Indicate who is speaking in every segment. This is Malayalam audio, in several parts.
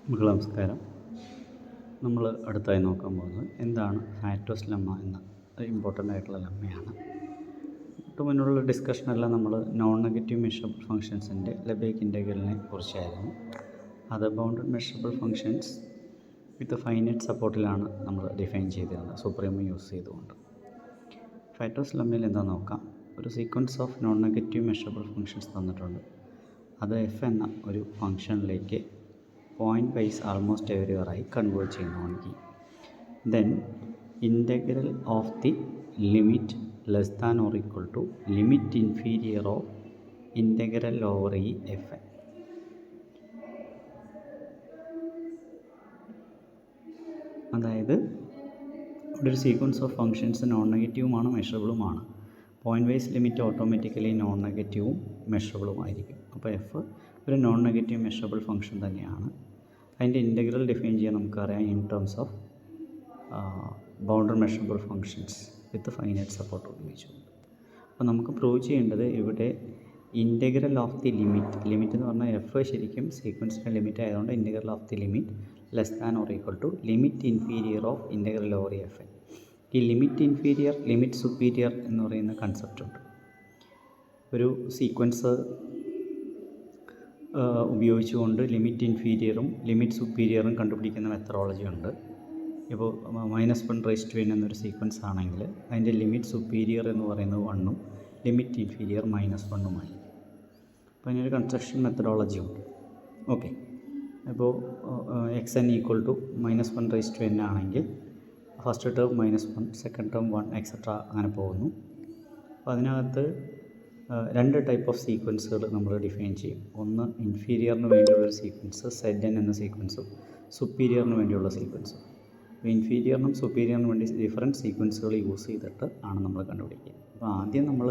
Speaker 1: മക്കളെ നമസ്കാരം. നമ്മൾ അടുത്തായി നോക്കാൻ പോകുന്നത് എന്താണ് ഫാറ്റോസ് ലെമ്മ എന്ന ഇമ്പോർട്ടൻ്റ് ആയിട്ടുള്ള ലെമ്മയാണ്. തൊട്ട് മുന്നുള്ള ഡിസ്കഷനെല്ലാം നമ്മൾ നോൺ നെഗറ്റീവ് മെഷറബിൾ ഫങ്ഷൻസിൻ്റെ ലെബേക്ക് ഇൻ്റഗ്രലിനെ കുറിച്ചായിരുന്നു. അത് ബൗണ്ടഡ് മെഷറബിൾ ഫങ്ഷൻസ് വിത്ത് ഫൈനൈറ്റ് സപ്പോർട്ടിലാണ് നമ്മൾ ഡിഫൈൻ ചെയ്തിരുന്നത് സുപ്രീം യൂസ് ചെയ്തുകൊണ്ട്. ഫാറ്റോസ് ലെമ്മയിൽ എന്താ നോക്കാം. ഒരു sequence of non negative measurable functions തന്നിട്ടുണ്ട്. അത് എഫ് എന്ന ഒരു ഫങ്ഷനിലേക്ക് പോയിൻ്റ് വൈസ് ആൾമോസ്റ്റ് എവരിവറായി കൺവേർട്ട് ചെയ്യുന്നതാണെങ്കിൽ then integral of the limit less than or equal to limit inferior of integral over ഈ എഫ് എൻ. അതായത് ഇവിടെ ഒരു സീക്വൻസ് ഓഫ് ഫങ്ഷൻസ് നോൺ നെഗറ്റീവുമാണ് മെഷറബിളുമാണ്. Pointwise limit automatically non നെഗറ്റീവും മെഷറബിളുമായിരിക്കും. അപ്പോൾ എഫ് ഒരു നോൺ നെഗറ്റീവ് മെഷറബിൾ ഫങ്ഷൻ തന്നെയാണ്. അതിൻ്റെ ഇൻ്റഗ്രൽ ഡിഫൈൻ ചെയ്യാൻ നമുക്കറിയാം in terms of bounded measurable functions with finite support ഉപയോഗിച്ചുകൊണ്ട്. അപ്പോൾ നമുക്ക് പ്രൂവ് ചെയ്യേണ്ടത് ഇവിടെ ഇൻ്റഗ്രൽ ഓഫ് ദി ലിമിറ്റ് എന്ന് പറഞ്ഞാൽ എഫ് ശരിക്കും സീക്വൻസിൻ്റെ ലിമിറ്റ് ആയതുകൊണ്ട് integral of the limit less than or equal to limit inferior of integral over F N. ഈ ലിമിറ്റ് ഇൻഫീരിയർ ലിമിറ്റ് സുപ്പീരിയർ എന്ന് പറയുന്ന കൺസെപ്റ്റ് ഉണ്ട്. ഒരു സീക്വൻസ് ഉപയോഗിച്ചുകൊണ്ട് ലിമിറ്റ് ഇൻഫീരിയറും ലിമിറ്റ് സുപ്പീരിയറും കണ്ടുപിടിക്കുന്ന മെത്തഡോളജി ഉണ്ട്. ഇപ്പോൾ -1 എന്നൊരു സീക്വൻസ് ആണെങ്കിൽ അതിൻ്റെ ലിമിറ്റ് സുപ്പീരിയർ എന്ന് പറയുന്നത് 1ഉം ലിമിറ്റ് ഇൻഫീരിയർ -1ഉമായി. അപ്പോൾ അതിനൊരു കൺസ്ട്രക്ഷൻ മെത്തഡോളജി ഉണ്ട്. ഓക്കെ, അപ്പോൾ xn ഈക്വൽ ടു -1 ആണെങ്കിൽ first term -1, second term 1 etcetera അങ്ങനെ പോകുന്നു. അപ്പോൾ അതിനകത്ത് രണ്ട് ടൈപ്പ് ഓഫ് സീക്വൻസുകൾ നമ്മൾ ഡിഫൈൻ ചെയ്യും. ഒന്ന് ഇൻഫീരിയറിന് വേണ്ടിയുള്ളൊരു സീക്വൻസ് Zn എന്ന സീക്വൻസും സുപ്പീരിയറിന് വേണ്ടിയുള്ള സീക്വൻസും. അപ്പോൾ ഇൻഫീരിയറിനും സുപ്പീരിയറിനും വേണ്ടി ഡിഫറൻറ്റ് സീക്വൻസുകൾ യൂസ് ചെയ്തിട്ട് ആണ് നമ്മൾ കണ്ടുപിടിക്കുക. അപ്പോൾ ആദ്യം നമ്മൾ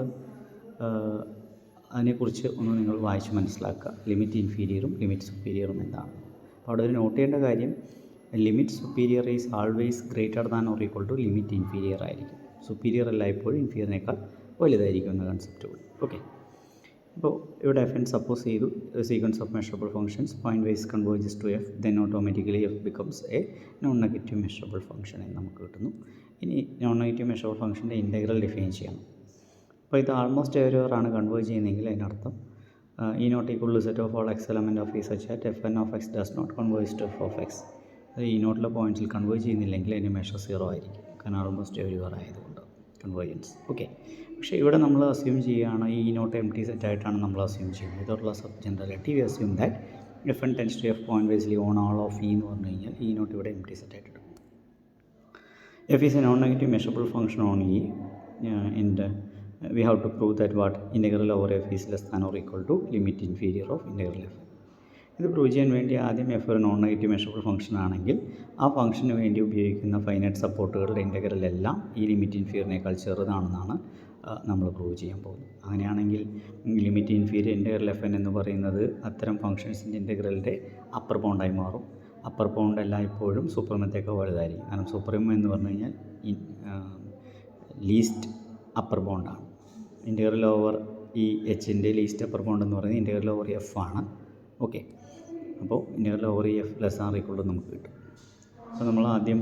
Speaker 1: അതിനെക്കുറിച്ച് ഒന്ന് നിങ്ങൾ വായിച്ച് മനസ്സിലാക്കുക. ലിമിറ്റ് ഇൻഫീരിയറും ലിമിറ്റ് സുപ്പീരിയറും എന്താണ്. അപ്പോൾ അവിടെ ഒരു നോട്ട് ചെയ്യേണ്ട കാര്യം limit superior is always greater than or equal to limit inferior ആയിരിക്കും. സുപ്പീരിയർ എല്ലായ്പ്പോഴും ഇൻഫീരിയറിനേക്കാൾ വലുതായിരിക്കും എന്ന കൺസെപ്റ്റുകൾ. ഓക്കെ, അപ്പോൾ ഇവിടെ എഫ് എൻ സപ്പോസ് ചെയ്തു sequence of measurable functions pointwise converges to F, then automatically F becomes a non negative measurable function എന്ന് നമുക്ക് കിട്ടുന്നു. ഇനി നോൺ നെഗറ്റീവ് മെഷറബിൾ ഫങ്ഷൻ്റെ ഇൻ്റഗ്രൽ ഡിഫൈൻ ചെയ്യണം. അപ്പോൾ ഇത് ആൾമോസ്റ്റ് എവരിവറാണ് കൺവേർട്ട് ചെയ്യുന്നതെങ്കിൽ അതിനർത്ഥം E naught equal to set of all X element of E such that F N of X does not converge to F of X. അത് ഈ നോട്ടിലെ പോയിൻറ്റ്സിൽ കൺവേർട്ട് ചെയ്യുന്നില്ലെങ്കിൽ അതിൻ്റെ മെഷർ 0 ആയിരിക്കും. കാരണം ആൾമോസ്റ്റ് എവരിവർ ആയതുകൊണ്ട് കൺവേർജൻസ്. ഓക്കെ, പക്ഷേ ഇവിടെ നമ്മൾ അസ്യൂം ചെയ്യുകയാണ് ഈ നോട്ട് എം ടി സെറ്റ് ആയിട്ടാണ് നമ്മൾ അസ്യൂം ചെയ്യുന്നത്. ഇതോടുള്ള sub generality we assume that F N tends to F pointwisely on all of E എന്ന് പറഞ്ഞു കഴിഞ്ഞാൽ ഈ നോട്ട് ഇവിടെ എം ടി സെറ്റ് ആയിട്ട് എടുക്കും. F is a non negative measurable function on E and we have to prove that what integral over f is less than or equal to limit inferior of integral f. ഇത് പ്രൂവ് ചെയ്യാൻ വേണ്ടി ആദ്യം എഫ് ഒരു നോൺ നെഗറ്റീവ് മെഷറബിൾ ഫംഗ്ഷൻ ആണെങ്കിൽ ആ ഫംഗ്ഷന് വേണ്ടി ഉപയോഗിക്കുന്ന ഫൈനൈറ്റ് സപ്പോർട്ടുകളുടെ ഇൻ്റഗ്രൽ എല്ലാം ഈ ലിമിറ്റ് ഇൻഫീരിയറിനേക്കാൾ ചെറുതാണെന്നാണ് നമ്മൾ പ്രൂവ് ചെയ്യാൻ പോകുന്നത്. അങ്ങനെയാണെങ്കിൽ limit inferior integral F N എന്ന് പറയുന്നത് അത്തരം ഫംഗ്ഷൻസിൻ്റെ ഇൻ്റഗ്രലിൻ്റെ അപ്പർ ബൗണ്ടായി മാറും. അപ്പർ ബൗണ്ട് എല്ലായ്പ്പോഴും സുപ്രീമത്തേക്കാൾ വലുതായിരിക്കും. കാരണം സുപ്രീം എന്ന് പറഞ്ഞു കഴിഞ്ഞാൽ ലീസ്റ്റ് അപ്പർ ബൗണ്ടാണ്. ഇൻ്റഗ്രൽ ഓവർ ഈ എച്ചിൻ്റെ ലീസ്റ്റ് അപ്പർ ബൗണ്ട് എന്ന് പറയുന്നത് ഇൻ്റഗ്രൽ ഓവർ എഫ് ആണ്. ഓക്കെ, അപ്പോൾ ഇൻ്റഗ്രൽ ഓവർ ഈ F less or equal to നമുക്ക് കിട്ടും. അപ്പോൾ നമ്മൾ ആദ്യം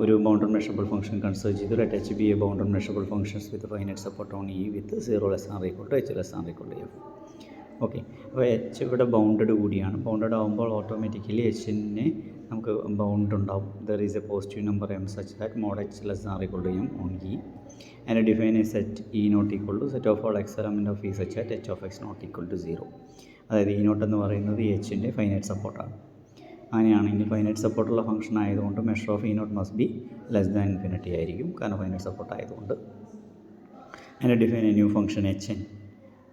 Speaker 1: ഒരു ബൗണ്ടഡ് മെഷറബിൾ ഫംഗ്ഷൻ കൺസിഡർ ചെയ്തു. Let H be a bounded measurable functions with finite support on E with 0 less or equal to H less or equal to F. Okay, അപ്പോൾ എച്ച് ഇവിടെ ബൗണ്ടഡ് കൂടിയാണ്. ബൗണ്ടഡ് ആകുമ്പോൾ ഓട്ടോമാറ്റിക്കലി എച്ചിനെ നമുക്ക് ബൗണ്ട് ഉണ്ടാവും. There is a positive number M such that mod H less or equal to M on E and define a set E not equal to set of all x element of E such that h of x not equal to 0. അതായത് E നോട്ട് എന്ന് പറയുന്നത് എച്ചിൻ്റെ ഫൈനൈറ്റ് സപ്പോർട്ടാണ്. അങ്ങനെയാണെങ്കിൽ ഫൈനൈറ്റ് സപ്പോർട്ടുള്ള ഫംഗ്ഷൻ ആയതുകൊണ്ട് measure of E naught must be less than infinity ആയിരിക്കും. കാരണം ഫൈനൈറ്റ് സപ്പോർട്ട് ആയതുകൊണ്ട്. and define a new function hn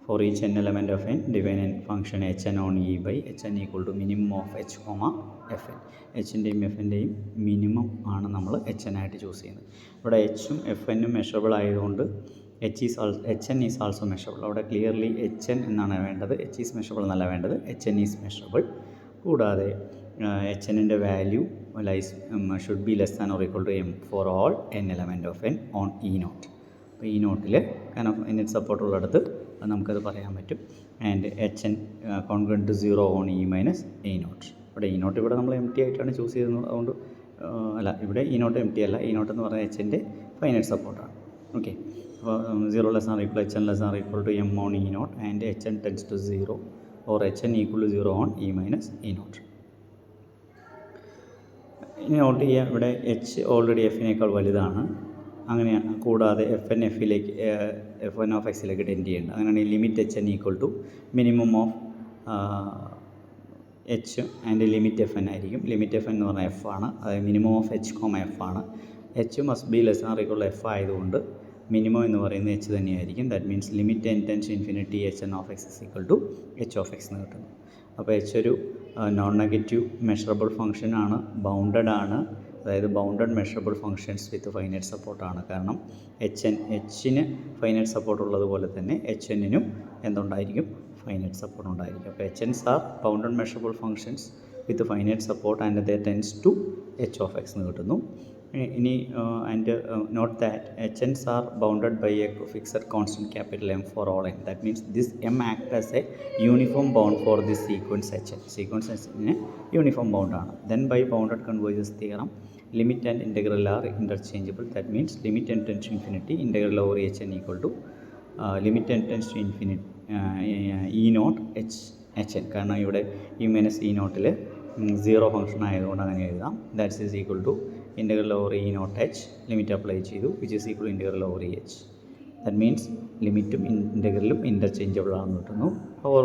Speaker 1: for each n element of n. define a function hn on E by hn equal to minimum of h, fn. എച്ചിൻ്റെയും എഫിൻ്റെയും മിനിമം ആണ് നമ്മൾ hn ആയിട്ട് ചൂസ് ചെയ്യുന്നത്. ഇവിടെ എച്ചും എഫ് എന്നും മെഷറബിൾ ആയതുകൊണ്ട് hn ഈസ് ആൾസോ മെഷറബിൾ. അവിടെ ക്ലിയർലി hn എന്നാണ് വേണ്ടത്, h ഈസ് മെഷറബിൾ എന്നല്ല വേണ്ടത്, hn ഈസ് മെഷറബിൾ. കൂടാതെ hn value should be less than or equal to M for all n element of n on E naught. അപ്പോൾ ഈ നോട്ടിൽ കാരണം ഫൈനൈറ്റ് സപ്പോർട്ടുള്ളിടത്ത് നമുക്കത് പറയാൻ പറ്റും. And hn congruent to 0 on E minus A naught. ഇവിടെ ഇ നോട്ട് ഇവിടെ നമ്മൾ എം ടി ആയിട്ടാണ് ചൂസ് ചെയ്തത്. അതുകൊണ്ട് അല്ല, ഇവിടെ ഇ നോട്ട് എം ടി അല്ല. ഇ നോട്ട് എന്ന് പറഞ്ഞാൽ എച്ചിൻ്റെ ഫൈനൈറ്റ് സപ്പോർട്ടാണ്. ഓക്കെ, അപ്പോൾ 0 less or equal H N less or equal to M on E naught and H N tends to 0 or H N equal to 0 on E minus E naught. ഇനി നോട്ട് ചെയ്യുക, ഇവിടെ എച്ച് ഓൾറെഡി എഫിനേക്കാൾ വലുതാണ്. അങ്ങനെയാണ്. കൂടാതെ എഫ് എൻ എഫിലേക്ക് F1 ഓഫ് എക്സിലേക്ക് ടെൻഡ് ചെയ്യുന്നുണ്ട്. അങ്ങനെയാണെങ്കിൽ limit H N equal to minimum of H and limit F N ആയിരിക്കും. ലിമിറ്റ് എഫ് എൻ എന്ന് പറഞ്ഞാൽ എഫ് ആണ്. അതായത് minimum of H comma F ആണ്. H must be less or equal F ആയതുകൊണ്ട് മിനിമം എന്ന് പറയുന്നത് എച്ച് തന്നെയായിരിക്കും. That means limit N tends infinity H N of X is equal to H of X എന്ന് കിട്ടുന്നു. അപ്പോൾ എച്ച് ഒരു നോൺ നെഗറ്റീവ് മെഷറബിൾ ഫംഗ്ഷനാണ്, ബൗണ്ടഡ് ആണ്. അതായത് bounded measurable functions with finite സപ്പോർട്ടാണ്. കാരണം എച്ചിന് ഫൈനൈറ്റ് സപ്പോർട്ട് ഉള്ളതുപോലെ തന്നെ എച്ച് എന്നിനും എന്തുണ്ടായിരിക്കും, ഫൈനൈറ്റ് സപ്പോർട്ട് ഉണ്ടായിരിക്കും. അപ്പോൾ H Ns are bounded measurable functions with finite support and they tends to H of X എന്ന് കിട്ടുന്നു. ഇനി and note that H Ns are bounded by a fixed constant capital M for all N. That means this M act as a uniform bound for this sequence H N. Sequence എച്ചിന് യൂണിഫോം ബൗണ്ടാണ്. Then by bounded convergence theorem limit and integral are interchangeable. That means limit N tends to infinity integral over H N equal to limit N tends to infinity E naught H N. കാരണം ഇവിടെ ഇ മൈനസ് ഇ നോട്ടിൽ 0 ഫംഗ്ഷൻ ആയതുകൊണ്ട് അങ്ങനെ എഴുതാം. That's is equal to integral over E naught H, limit apply ചെയ്തു, which is equal to integral over E H. That means ലിമിറ്റും ഇൻ്റഗ്രലും ഇൻ്റർചേഞ്ചബിൾ ആണെന്ന് കിട്ടുന്നു.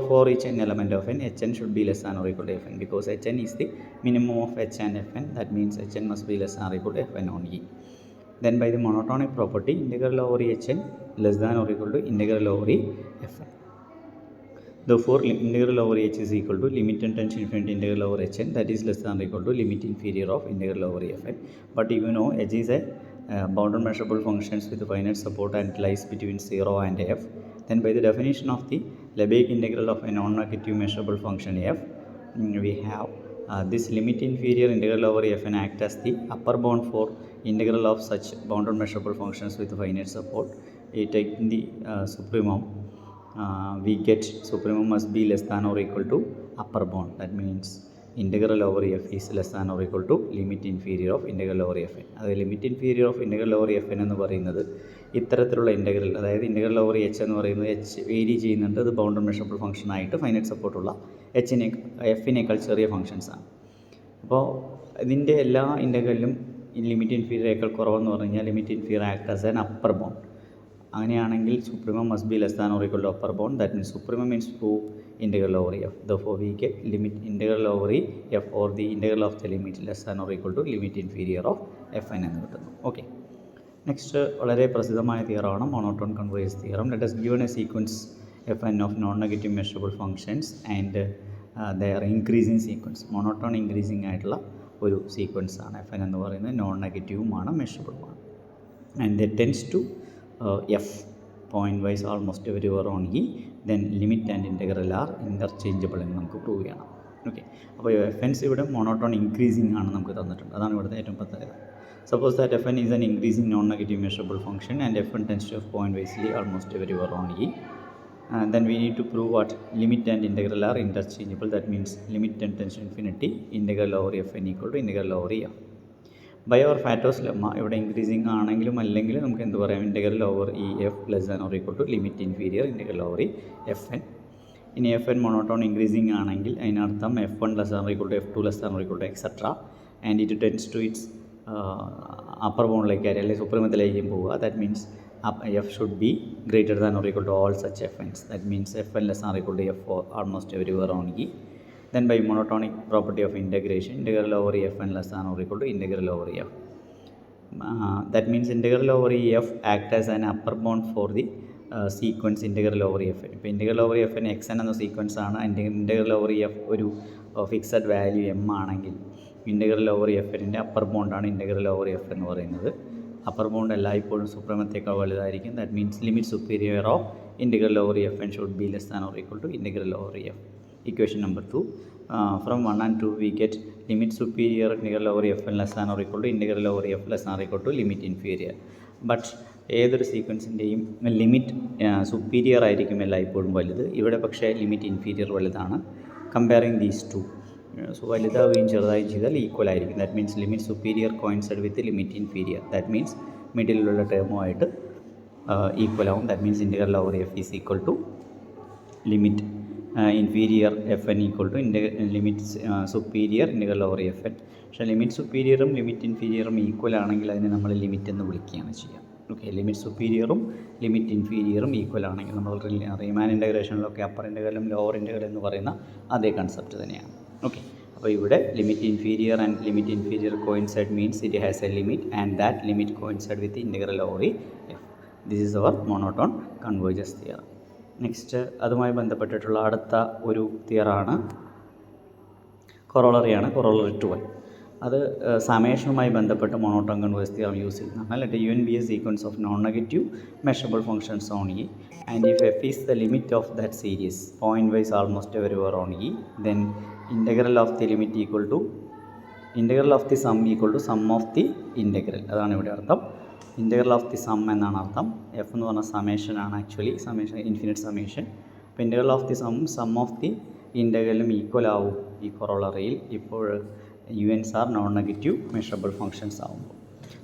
Speaker 1: For each N element of N H N should be less than or equal to F N because H N is the minimum of H and F N. That means H N must be less than or equal to F N on E. Then by the monotonic property integral over hn less than or equal to integral over fn. Therefore integral over h is equal to limit n tends to infinity integral over hn, that is less than or equal to limit inferior of integral over fn. But you know h is a bounded measurable functions with finite support and lies between 0 and f. Then by the definition of the Lebesgue integral of a non-negative measurable function f, we have this limit inferior integral over fn act as the upper bound for integral of such bounded measurable functions with finite support. Taking the supremum, we get supremum must be less than or equal to upper bound. That means integral over f is less than or equal to limit inferior of integral over fn. അത് limit inferior of integral over F N എന്ന് പറയുന്നത് ഇത്തരത്തിലുള്ള ഇൻ്റഗ്രൽ, അതായത് ഇൻ്റഗ്രൽ ഓവർ എച്ച് എന്ന് പറയുന്നത് എച്ച് വേരി ചെയ്യുന്നുണ്ട്. അത് ബൗണ്ടഡ് മെഷറബിൾ ഫംഗ്ഷൻ ആയിട്ട് ഫൈനൈറ്റ് സപ്പോർട്ടുള്ള എഫിനേക്കാൾ ചെറിയ ഫംഗ്ഷൻസാണ്. അപ്പോൾ ഇതിൻ്റെ എല്ലാ ഇൻ്റഗ്രലിലും ലിമിറ്റ് ഇൻഫീരിയറേക്കാൾ കുറവെന്ന് പറഞ്ഞു കഴിഞ്ഞാൽ limit inferior act as an upper bound. അങ്ങനെയാണെങ്കിൽ supremum must be less than or equal to upper bound. That means supremum means to integral over f. Therefore we get limit integral over f or the integral of the limit less than or equal to limit inferior of fn എന്ന് കിട്ടുന്നു. ഓക്കെ, നെക്സ്റ്റ് വളരെ പ്രസിദ്ധമായ തിയറമാണ് monotone convergence theorem. Let us given a sequence fn of non-negative measurable functions and they are increasing sequence. Monotone increasing ആയിട്ടുള്ള ഒരു സീക്വൻസ് ആണ് fn എന്ന് പറയുന്നത്. നോൺ നെഗറ്റീവുമാണ്, മെഷറബിളുമാണ്. And the tends to f pointwise almost everywhere on E. Then limit and integral are interchangeable എന്ന് നമുക്ക് പ്രൂവ് ചെയ്യണം. ഓക്കെ, അപ്പോൾ എഫൻസ് ഇവിടെ മോണോട്ടോൺ ഇൻക്രീസിങ് ആണ് നമുക്ക് തന്നിട്ടുണ്ട്. അതാണ് ഇവിടുത്തെ ഏറ്റവും പ്രത്യേകത. Suppose that F N is an increasing non negative measurable function and F N tends to F point wisely almost everywhere on E. Then we need to prove what limit and integral are interchangeable. That means limit and tends to infinity integral over fn equal to integral over f. By our Fatou's lemma ഇവിടെ ഇൻക്രീസിങ് ആണെങ്കിലും അല്ലെങ്കിലും നമുക്ക് എന്ത് പറയാം, integral over E F less than or equal to limit inferior integral over E F N. ഇനി എഫ് എൻ മോണോട്ടോൺ ഇൻക്രീസിങ് ആണെങ്കിൽ അതിനർത്ഥം F one less than or equal to F two less than or equal to etcetera and it tends to its upper ബൗണ്ടിലേക്ക് അല്ലെങ്കിൽ സുപ്രീമത്തിലേക്കും പോവുക. That means F should be greater than or equal to all such F Ns. That means F N less than or equal to F almost everywhere on E. Then by monotonic property of integration, integral over fn less than or equal to integral over f. That means integral over f act as an upper bound for the sequence integral over fn. ഇപ്പോൾ integral over fn xn എന്ന സീക്വൻസ് ആണ്. integral over f ഒരു ഫിക്സഡ് വാല്യൂ m ആണെങ്കിൽ integral over fnൻ്റെ അപ്പർ ബൗണ്ടാണ് integral over f എന്ന് പറയുന്നത്. അപ്പർ ബൗണ്ട് എല്ലായ്പ്പോഴും സുപ്രീമത്തേക്കാൾ വലുതായിരിക്കും. That means limit superior of integral over fn should be less than or equal to integral over f. Equation number 2, from 1 and 2 we get limit superior integral over fn less than or equal to integral over f less than or equal to limit inferior. But ഏതൊരു സീക്വൻസിൻ്റെയും ലിമിറ്റ് സുപ്പീരിയർ ആയിരിക്കും എല്ലായ്പ്പോഴും വലുത്. ഇവിടെ പക്ഷേ ലിമിറ്റ് ഇൻഫീരിയർ വലുതാണ്. കമ്പയറിങ് ദീസ് ടു സോ വലുതാവുകയും ചെറുതാവുകയും ചെയ്താൽ ഈക്വൽ ആയിരിക്കും. That means limit superior coincide with limit inferior. That means മിഡിലുള്ള ടേമുമായിട്ട് ഈക്വൽ ആവും. That means integral over F is equal to limit inferior F N equal to limit superior integral over F N. പക്ഷേ ലിമിറ്റ് സുപ്പീരിയറും ലിമിറ്റ് ഇൻഫീരിയറും ഈക്വൽ ആണെങ്കിൽ അതിനെ നമ്മൾ ലിമിറ്റ് എന്ന് വിളിക്കുകയാണ് ചെയ്യുക. ഓക്കെ, ലിമിറ്റ് സുപ്പീരിയറും ലിമിറ്റ് ഇൻഫീരിയറും ഈക്വൽ ആണെങ്കിൽ നമ്മൾ റീമാൻ ഇൻ്റഗ്രേഷനിലൊക്കെ അപ്പർ ഇൻ്റഗ്രലും ലോവർ ഇൻ്റഗ്രൽ എന്ന് പറയുന്ന അതേ കൺസെപ്റ്റ് തന്നെയാണ്. ഓക്കെ, അപ്പോൾ ഇവിടെ limit inferior and limit inferior coincide means it has a limit and that limit coincide with integral over F. This is our monotone convergence theorem. Next അതുമായി ബന്ധപ്പെട്ടിട്ടുള്ള അടുത്ത ഒരു തിയറാണ് കൊറോളറിയാണ്, കൊറോളറി 12. അത് സമേഷനുമായി ബന്ധപ്പെട്ട് മോണോട്ടോൺ കൺവേർജൻസ് തിയറം യൂസ് ചെയ്യുന്നതാണ്. Let U N be a sequence of non negative measurable functions on E and if F is the limit of that series point wise almost everywhere on E then integral of the limit equal to integral of the sum equal to sum of the integral. അതാണ് ഇവിടെ അർത്ഥം. ഇൻ്റഗ്രൽ ഓഫ് ദി സം എന്നാണ് അർത്ഥം. എഫ് എന്ന് പറഞ്ഞാൽ സമേഷനാണ്, ആക്ച്വലി സമേഷൻ ഇൻഫിനിറ്റ് സമേഷൻ. അപ്പോൾ integral of the sum of the ഇൻ്റഗ്രലും ഈക്വൽ ആവും ഈ കൊറോളറിയിൽ ഇപ്പോൾ U Ns are non negative measurable functions ആവുമ്പോൾ.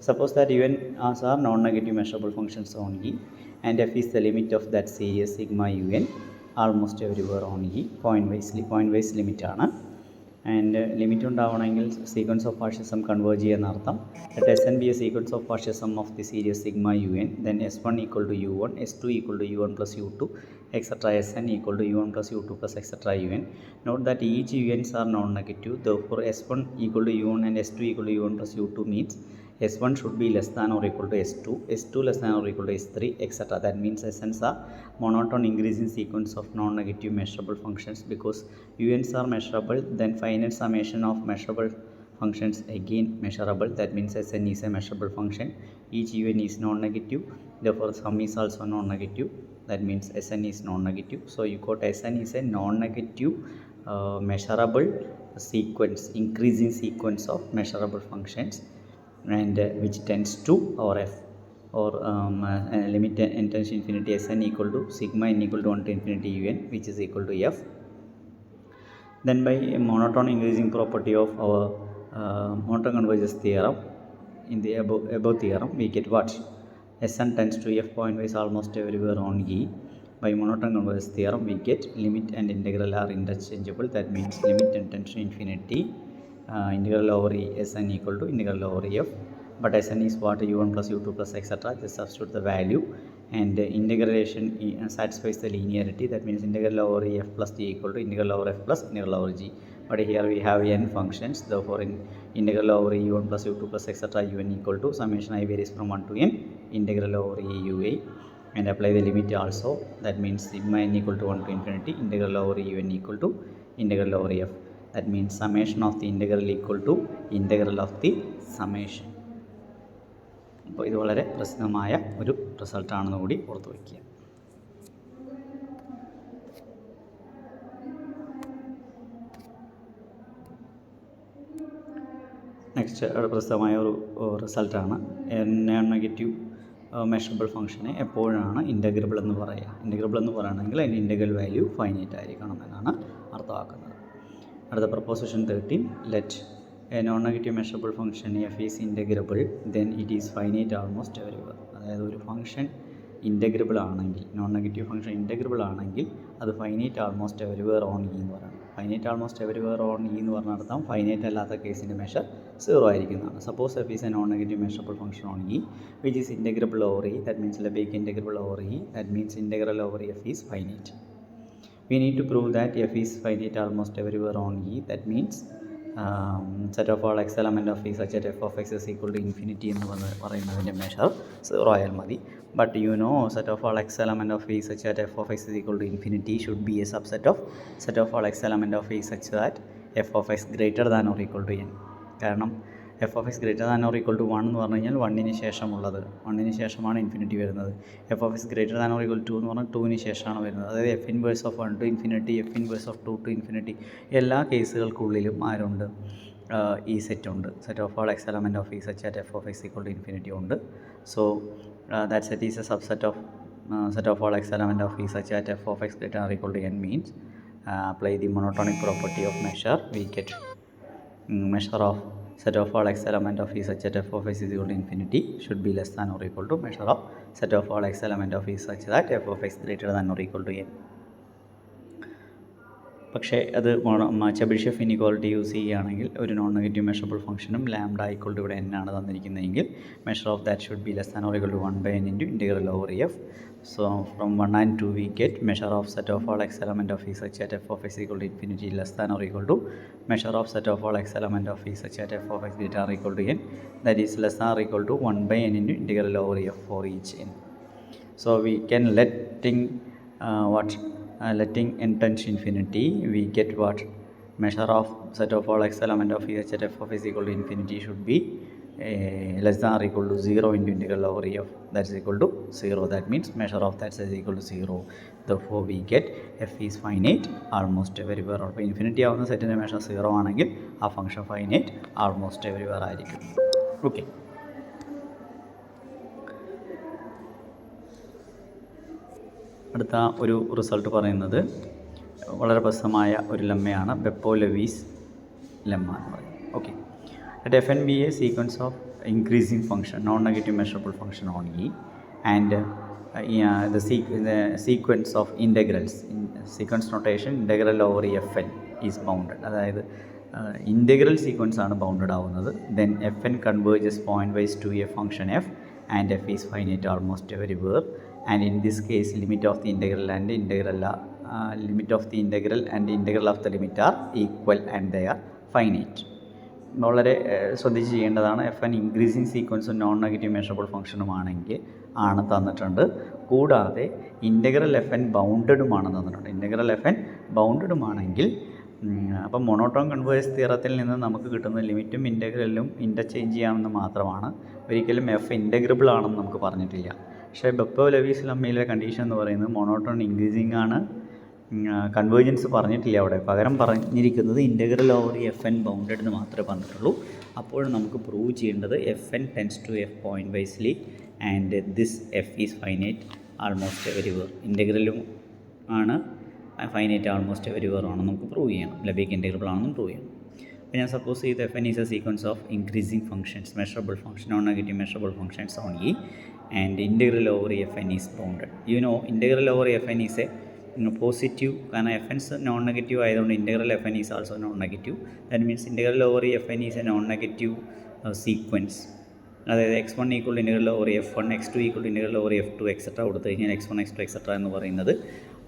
Speaker 1: Suppose that U N are non negative measurable functions on E and F is the limit of that series sigma U N almost everywhere on E. Pointwise ലിമിറ്റാണ്. ആൻഡ് ലിമിറ്റ് ഉണ്ടാവണമെങ്കിൽ sequence of partial sum converge ചെയ്യുന്ന അർത്ഥം. Let us N be a sequence of partial sum of the series sigma U N then S one equal to U one, S two equal to U one plus U two etcetera S N equal to U one plus U two plus etcetera U N. Note that each U Ns are non negative. Therefore S1 equal to u1 and S2 equal to u1 plus u2 means S1 should be less than or equal to S2, S2 less than or equal to S3, etc. That means Sn's are monotone increasing sequence of non-negative measurable functions. Because un's are measurable, then finite summation of measurable functions again measurable. That means Sn is a measurable function. Each un is non-negative, therefore sum is also non-negative. That means Sn is non-negative. So you got Sn is a non-negative measurable sequence, increasing sequence of measurable functions, and which tends to our f or limit n tends to infinity Sn equal to sigma n equal to 1 to infinity un, which is equal to f. Then by monotone increasing property of our monotone convergence theorem, in the above theorem we get what? Sn tends to f point wise almost everywhere on E. By monotone convergence theorem we get limit and integral are interchangeable. That means limit and tends to infinity integral over E Sn equal to integral over f. But Sn is what? u1 plus u2 plus etc. Just substitute the value and integration satisfies the linearity. That means integral over f plus g equal to integral over f plus integral over g. But here we have n functions. Therefore in integral over u1 plus u2 plus etc. un equal to summation I varies from 1 to n integral over e ua, and apply the limit also. That means sigma n equal to 1 to infinity integral over un equal to integral over f. That means summation of the integral equal to integral of the summation. അപ്പോൾ ഇത് വളരെ പ്രസിദ്ധമായ ഒരു റിസൾട്ടാണെന്ന് കൂടി ഓർത്ത് വയ്ക്കുക. നെക്സ്റ്റ് പ്രസിദ്ധമായ ഒരു റിസൾട്ടാണ് നോൺ നെഗറ്റീവ് മെഷറബിൾ ഫംഗ്ഷനെ എപ്പോഴാണ് ഇൻ്റഗ്രബിൾ എന്ന് പറയുക. ഇൻ്റഗ്രബിൾ എന്ന് പറയുകയാണെങ്കിൽ അതിൻ്റെ ഇൻ്റഗ്രൽ വാല്യൂ ഫൈനൈറ്റ് ആയിരിക്കണം എന്നാണ് അർത്ഥമാക്കുന്നത്. അടുത്ത proposition 13, let a non negative measurable function F is integrable then it is finite almost everywhere. അതായത് ഒരു ഫംഗ്ഷൻ ഇൻ്റഗ്രബിൾ ആണെങ്കിൽ, നോൺ നെഗറ്റീവ് ഫംഗ്ഷൻ ഇൻ്റഗ്രബിൾ ആണെങ്കിൽ അത് finite almost everywhere on E എന്ന് പറയുന്നത്. Finite almost everywhere on E എന്ന് പറഞ്ഞ അർത്ഥം ഫൈനൈറ്റ് അല്ലാത്ത കേസിൻ്റെ മെഷർ 0 ആയിരിക്കുന്നതാണ്. Suppose F is a non negative measurable function on E which is integrable over E. That means ലെബേക്ക് integrable over E. That means integral over F is finite. We need to prove that f is finite almost everywhere on E. That means set of all x element of E such that f of x is equal to infinity എന്ന് പറയുന്നതിൻ്റെ മെഷർ 0 ആയാൽ മതി. But you know set of all x element of E such that f of x is equal to infinity should be a subset of set of all x element of E such that f of x greater than or equal to n. കാരണം F of X greater than or equal to 1 എന്ന് പറഞ്ഞു കഴിഞ്ഞാൽ 1ന് ശേഷമുള്ളത്, 1ന് ശേഷമാണ് ഇൻഫിനിറ്റി വരുന്നത്. F of X greater than or equal to എന്ന് പറഞ്ഞാൽ 2ന് ശേഷമാണ് വരുന്നത്. അതായത് F inverse of 1 to infinity, F inverse of 2 to infinity, എല്ലാ കേസുകൾക്കുള്ളിലും ആരുണ്ട്? ഈ സെറ്റ് ഉണ്ട്. Set of all X element of E such that F of X equal to infinity ഉണ്ട്. So that set is a subset of set of all x element of E such that f of x greater than or equal to n means apply the monotonic property of measure, we get measure of set of all x element of e such that f of x is equal to infinity should be less than or equal to measure of set of all x element of e such that f of x greater than or equal to n. പക്ഷേ അത് ചെബിഷെഫ് ഇനിക്വാളിറ്റി യൂസ് ചെയ്യുകയാണെങ്കിൽ ഒരു നോൺ നെഗറ്റീവ് മെഷറബിൾ ഫംഗ്ഷനും ലാംഡ ഈക്വൽ ടു ഇവിടെ n ആണ് തന്നിരിക്കുന്നതെങ്കിൽ measure of that should be less than or equal to 1/n into integral over F. So from 1 and 2 we get measure of set of all x element of e such that f of x equal to infinity less than or equal to measure of set of all x element of e such that f of x greater or equal to n, that is less than or equal to 1/n into integral over f for each n. So we can letting n tends to infinity, we get what measure of set of all x element of e such that f of x equal to infinity should be less than or equal to 0 into integral over f, that is equal to 0. That means measure of that is equal to 0. Therefore we get f is finite almost everywhere. അപ്പോൾ ഇൻഫിനിറ്റി ആവുന്ന സെറ്റിൻ്റെ മെഷർ 0 ആണെങ്കിൽ ആ ഫംഗ്ഷൻ ഫൈനൈറ്റ് ആൾമോസ്റ്റ് എവരിവെയർ ആയിരിക്കും. ഓക്കെ, അടുത്ത ഒരു റിസൾട്ട് പറയുന്നത് വളരെ പ്രസിദ്ധമായ ഒരു ലെമ്മയാണ്, ബെപ്പോ-ലെവീസ് ലെമ്മ എന്ന് പറയും. Okay, let fn be a sequence of increasing function, non-negative measurable function on E, and the sequence of integrals in sequence notation integral over fn is bounded. അതായത് ഇൻ്റഗ്രൽ സീക്വൻസ് ആണ് ബൗണ്ടഡ് ആവുന്നത്. Then F N converges pointwise to a function F and F is finite almost everywhere. And in this case limit of the integral and integral of the limit are equal and they are finite. വളരെ ശ്രദ്ധിച്ച് ചെയ്യേണ്ടതാണ്. എഫ് എൻ ഇൻക്രീസിങ് സീക്വൻസും നോൺ നെഗറ്റീവ് മെഷറബിൾ ഫംഗ്ഷനുമാണെങ്കിൽ ആണ് തന്നിട്ടുണ്ട്. കൂടാതെ ഇൻ്റഗ്രൽ എഫ് എൻ ബൗണ്ടഡുമാണ് തന്നിട്ടുണ്ട്. ഇൻ്റഗ്രൽ എഫ് എൻ ബൗണ്ടഡുമാണെങ്കിൽ അപ്പം മൊണോട്ടോൺ കൺവേഴ്സ് തിയറത്തിൽ നിന്ന് നമുക്ക് കിട്ടുന്ന ലിമിറ്റും ഇൻ്റഗ്രലും ഇൻ്റർചേഞ്ച് ചെയ്യാമെന്ന് മാത്രമാണ്. ഒരിക്കലും എഫ് ഇൻ്റഗ്രബിൾ ആണെന്ന് നമുക്ക് പറഞ്ഞിട്ടില്ല. പക്ഷേ ബെപ്പോ-ലെവീസ് ലെമ്മയിലെ കണ്ടീഷൻ എന്ന് പറയുന്നത് മൊണോട്ടോൺ ഇൻക്രീസിങ് ആണ്, കൺവേർജൻസ് പറഞ്ഞിട്ടില്ല. അവിടെ പകരം പറഞ്ഞിരിക്കുന്നത് integral over F N bounded എന്ന് മാത്രമേ പറഞ്ഞിട്ടുള്ളൂ. അപ്പോൾ നമുക്ക് പ്രൂവ് ചെയ്യേണ്ടത് F N tends to F point wisely and this F is finite almost everywhere. ഇൻ്റഗ്രലും ആണ്, ഫൈനൈറ്റ് ആൾമോസ്റ്റ് എവരിവെയർ ആണെന്ന് നമുക്ക് പ്രൂവ് ചെയ്യണം. ലബേക്ക് ഇൻ്റഗ്രബിൾ ആണെന്നും പ്രൂവ് ചെയ്യണം. അപ്പോൾ ഞാൻ സപ്പോസ് ചെയ്ത് F N is A sequence of increasing functions, measurable function, non negative measurable functions on E, and integral over F N is bounded. You know integral over F N is a positive, കാരണം എഫ് എൻസ് നോൺ നെഗറ്റീവ് ആയതുകൊണ്ട് integral F N is also known negative. That means integral over F N is a non negative sequence. അതായത് x1 equal integral over f1, x2 equal integral over f2 etcetera കൊടുത്തു കഴിഞ്ഞാൽ x1 x2 എക്സെട്ര എന്ന് പറയുന്നത്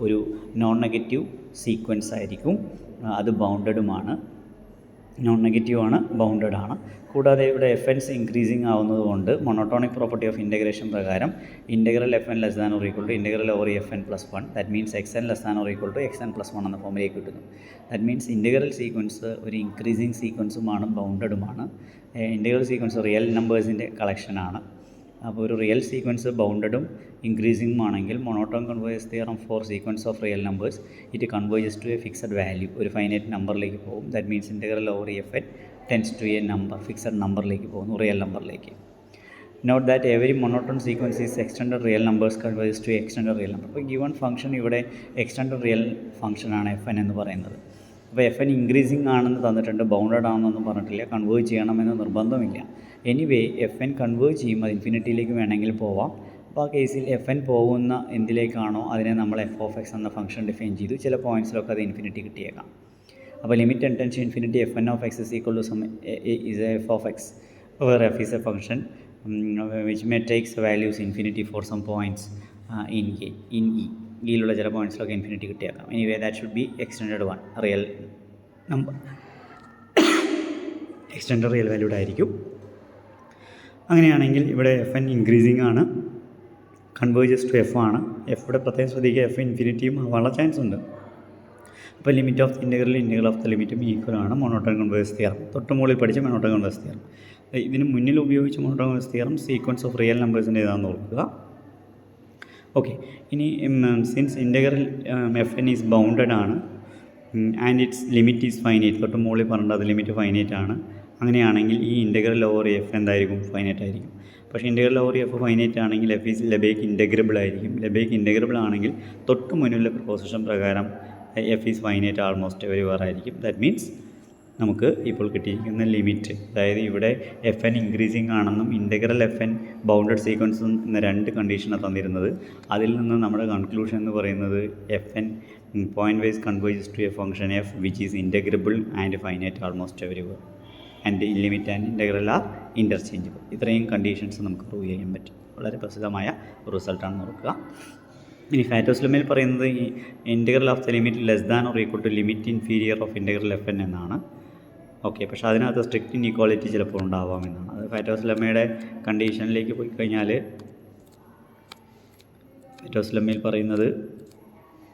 Speaker 1: ഒരു നോൺ നെഗറ്റീവ് സീക്വൻസ് ആയിരിക്കും. അത് ബൗണ്ടഡുമാണ്, നോൺ നെഗറ്റീവ് ആണ്, ബൗണ്ടഡ് ആണ്. കൂടാതെ ഇവിടെ എഫ് എൻസ് ഇൻക്രീസിങ് ആവുന്നത് കൊണ്ട് മൊണോട്ടോണിക് പ്രോപ്പർട്ടി ഓഫ് ഇൻ്റഗ്രേഷൻ പ്രകാരം integral F N less than or equal to integral over F N plus 1, that means X N less than or equal to X N plus 1 എന്ന ഫോമിലേക്ക് കിട്ടുന്നു. ദാറ്റ് മീൻസ് ഇൻ്റഗ്രൽ സീക്വൻസ് ഒരു ഇൻക്രീസിങ് സീക്വൻസുമാണ്, ബൗണ്ടഡുമാണ്. ഇൻ്റഗ്രൽ സീക്വൻസ് റിയൽ നമ്പേഴ്സിൻ്റെ കളക്ഷനാണ്. അപ്പോൾ ഒരു റിയൽ സീക്വൻസ് ബൗണ്ടഡും ഇൻക്രീസിങ്ങും ആണെങ്കിൽ monotone converse theorem for sequence of real numbers it converges to a fixed value, ഒരു ഫൈനൈറ്റ് നമ്പറിലേക്ക് പോകും. That means integral over F N tends to a number, fixed നമ്പറിലേക്ക് പോകുന്നു, റിയൽ നമ്പറിലേക്ക്. Note that every monotone sequence is extended real numbers converse to extended real number. അപ്പോൾ ഗിവൺ ഫംഗ്ഷൻ ഇവിടെ എക്സ്റ്റൻഡഡ് റിയൽ ഫംഗ്ഷനാണ് എഫ് എൻ എന്ന് പറയുന്നത്. അപ്പോൾ എഫ് എൻ ഇൻക്രീസിങ് ആണെന്ന് തന്നിട്ടുണ്ട്, ബൗണ്ടഡ് ആണെന്നൊന്നും പറഞ്ഞിട്ടില്ല, കൺവേർജ് ചെയ്യണമെന്ന് നിർബന്ധമില്ല. എനിവേ എഫ് എൻ കൺവേർജ് ചെയ്യുമ്പോൾ ഇൻഫിനിറ്റിയിലേക്ക് വേണമെങ്കിൽ പോവാം. അപ്പോൾ ആ കേസിൽ എഫ് എൻ പോകുന്ന എന്തിലേക്കാണോ അതിനെ നമ്മൾ എഫ് ഓഫ് എക്സ് എന്ന ഫംഗ്ഷൻ ഡിഫൈൻ ചെയ്തു. ചില പോയിൻറ്റ്സിലൊക്കെ അത് ഇൻഫിനിറ്റി കിട്ടിയേക്കാം. അപ്പോൾ limit n tends to infinity f n of x is equal to some is a f of x, where f is a function which may takes values infinity for some points in E. ഈയിലുള്ള ചില പോയിൻറ്റ്സിലൊക്കെ ഇൻഫിനിറ്റി കിട്ടിയേക്കാം. Anyway that should be extended one, real number, extended real valued ആയിരിക്കും. അങ്ങനെയാണെങ്കിൽ ഇവിടെ എഫ് എൻ ഇൻക്രീസിങ് ആണ്, കൺവേർജസ് ടു എഫ് ആണ്. എഫ് ഇവിടെ പ്രത്യേകം ശ്രദ്ധിക്കുക, എഫ് ഇൻഫിനിറ്റിയും ആവാനുള്ള ചാൻസ് ഉണ്ട്. അപ്പോൾ limit of the integral of the ലിമിറ്റും ഈക്വലാണ് മൊണോട്ടോൺ കൺവേഴ്സ് തിയറം. തൊട്ട് മുകളിൽ പഠിച്ച മൊണോട്ടോൺ കൺവേഴ്സ് തിയറം. ഇതിന് മുന്നിൽ ഉപയോഗിച്ച monotone converse theorem sequence of real നമ്പേഴ്സിൻ്റെ ഏതാണെന്ന് ഓർക്കുക. ഓക്കെ, ഇനി since integral F N is bounded ആണ് and its limit is finite, തൊട്ട് മുകളിൽ പറഞ്ഞത് അത് ലിമിറ്റ് ഫൈനൈറ്റ് ആണ്. അങ്ങനെയാണെങ്കിൽ ഈ ഇൻ്റഗ്രൽ ഓവർ എഫ് എന്തായിരിക്കും? ഫൈനൈറ്റ് ആയിരിക്കും. പക്ഷേ ഇൻ്റഗ്രൽ ഓവർ എഫ് ഫൈനൈറ്റ് ആണെങ്കിൽ എഫ് ഈസ് ലബേക്ക് ഇൻ്റഗ്രബിൾ ആയിരിക്കും. ലബേക്ക് ഇൻ്റഗ്രബിൾ ആണെങ്കിൽ തൊട്ട് മുന്നിലുള്ള പ്രൊപ്പോസിഷൻ പ്രകാരം F is finite almost everywhere ആയിരിക്കും. ദാറ്റ് മീൻസ് നമുക്ക് ഇപ്പോൾ കിട്ടിയിരിക്കുന്ന ലിമിറ്റ്, അതായത് ഇവിടെ എഫ് എൻ ഇൻക്രീസിങ് ആണെന്നും ഇൻ്റഗ്രൽ എഫ് എൻ ബൗണ്ടഡ് സീക്വൻസും എന്ന 2 കണ്ടീഷനാണ് തന്നിരുന്നത്. അതിൽ നിന്ന് നമ്മുടെ കൺക്ലൂഷൻ എന്ന് പറയുന്നത് F N pointwise converges to a function F which is integrable and finite almost everywhere and limit and integral are interchangeable. ഇത്രയും കണ്ടീഷൻസ് നമുക്ക് പ്രൂവ് ചെയ്യാൻ പറ്റും. വളരെ പ്രസിദ്ധമായ ഒരു റിസൾട്ടാണ് നോക്കുക. ഇനി ഫാറ്റോസ് ലെമ്മയിൽ പറയുന്നത് ഈ integral of the limit less than or equal to limit inferior of integral F N എന്നാണ്. ഓക്കെ, പക്ഷേ അതിനകത്ത് സ്ട്രിക്റ്റ് ഇൻഇക്വാളിറ്റി ചിലപ്പോൾ ഉണ്ടാവാമെന്നാണ്. അത് ഫാറ്റോസ് ലെമ്മയുടെ കണ്ടീഷനിലേക്ക് പോയി കഴിഞ്ഞാൽ ഫാറ്റോസ് ലെമ്മയിൽ പറയുന്നത്,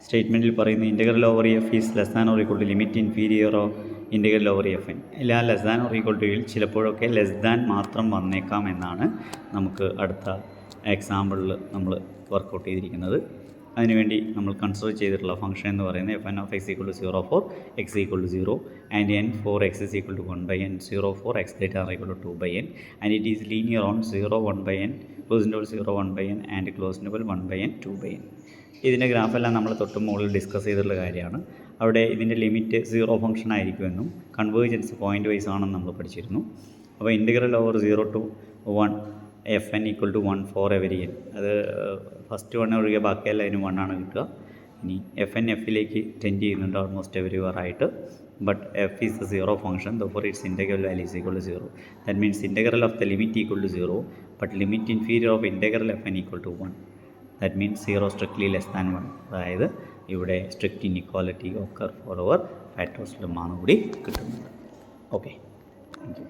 Speaker 1: സ്റ്റേറ്റ്മെൻറ്റിൽ പറയുന്നത് integral over F is less than or equal to limit inferior of integral over F N. എല്ലാ ലെസ് ദാൻ ഓർ ഈക്വൽ ടുയിൽ ചിലപ്പോഴൊക്കെ ലെസ് ദാൻ മാത്രം വന്നേക്കാം എന്നാണ് നമുക്ക് അടുത്ത എക്സാമ്പിളിൽ നമ്മൾ വർക്കൗട്ട് ചെയ്തിരിക്കുന്നത്. അതിനുവേണ്ടി നമ്മൾ കൺസിഡർ ചെയ്തിട്ടുള്ള ഫംഗ്ഷൻ എന്ന് പറയുന്നത് F N of X equal to 0 for X equal to 0 and N for X is equal to 1/n 0 for X greater or equal to 2/n and it is linear on 0 1/n close interval 0 1/n and close interval 1/n 2/n. ഇതിൻ്റെ ഗ്രാഫെല്ലാം നമ്മൾ തൊട്ട് മുകളിൽ ഡിസ്കസ് ചെയ്തിട്ടുള്ള കാര്യമാണ്. അവിടെ ഇതിൻ്റെ ലിമിറ്റ് 0 ഫംഗ്ഷൻ ആയിരിക്കുമെന്നും കൺവേർജൻസ് പോയിൻ്റ് വൈസ് ആണെന്ന് നമ്മൾ പഠിച്ചിരുന്നു. അപ്പോൾ integral over 0 to 1 F N equal to 1 for every N, അത് ഫസ്റ്റ് 1 ഒഴികെ ബാക്കിയെല്ലാം അതിന് 1 ആണ് കിട്ടുക. ഇനി എഫ് എൻ എഫിലേക്ക് ടെൻഡ് ചെയ്യുന്നുണ്ട് ഓൾമോസ്റ്റ് എവരിവെയർ ആയിട്ട്. But F is a 0 function, though its integral value is equal to 0. That means integral of the limit equal to 0 but limit inferior of integral F N equal to 1. That means 0 strictly less than 1. അതായത് ഇവിടെ strict inequality occur for our Fatou's lemma കൂടി കിട്ടുന്നുണ്ട്. Okay, thank U.